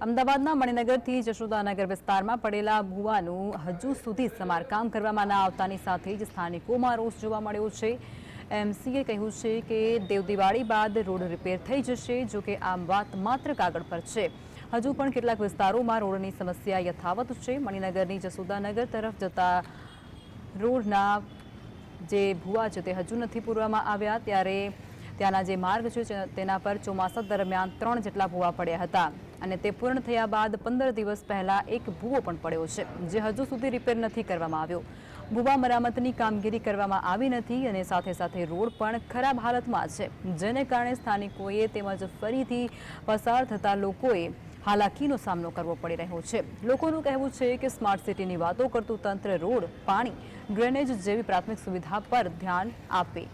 અમદાવાદના મણિનગરથી જશોદાનગર વિસ્તારમાં પડેલા ભૂવાનું હજુ સુધી સમારકામ કરવામાં ન આવતાની સાથે જ સ્થાનિકોમાં રોષ જોવા મળ્યો છે। એમસીએ કહ્યું છે કે દેવદિવાળી બાદ રોડ રિપેર થઈ જશે, જો કે આ વાત માત્ર કાગળ પર છે। હજુ પણ કેટલાક વિસ્તારોમાં રોડની સમસ્યા યથાવત છે। મણિનગરની જશોદાનગર તરફ જતા રોડના જે ભૂવા છે તે હજુ નથી પૂરવામાં આવ્યા, ત્યારે ત્યાંના જે માર્ગ છે તેના પર ચોમાસા દરમિયાન 3 જેટલા ભૂવા પડ્યા હતા અને તે પૂર્ણ થયા બાદ 15 દિવસ પહેલા એક ભૂવો પણ પડ્યો છે, જે હજુ સુધી રિપેર નથી કરવામાં આવ્યો। ભૂવા મરામતની કામગીરી કરવામાં આવી નથી અને સાથે સાથે રોડ પણ ખરાબ હાલતમાં છે, જેને કારણે સ્થાનિકોએ તેમજ ફરીથી પસાર થતા લોકોએ હાલાકીનો સામનો કરવો પડી રહ્યો છે। લોકોનું કહેવું છે કે સ્માર્ટ સિટીની વાતો કરતું તંત્ર રોડ, પાણી, ડ્રેનેજ જેવી પ્રાથમિક સુવિધા પર ધ્યાન આપે।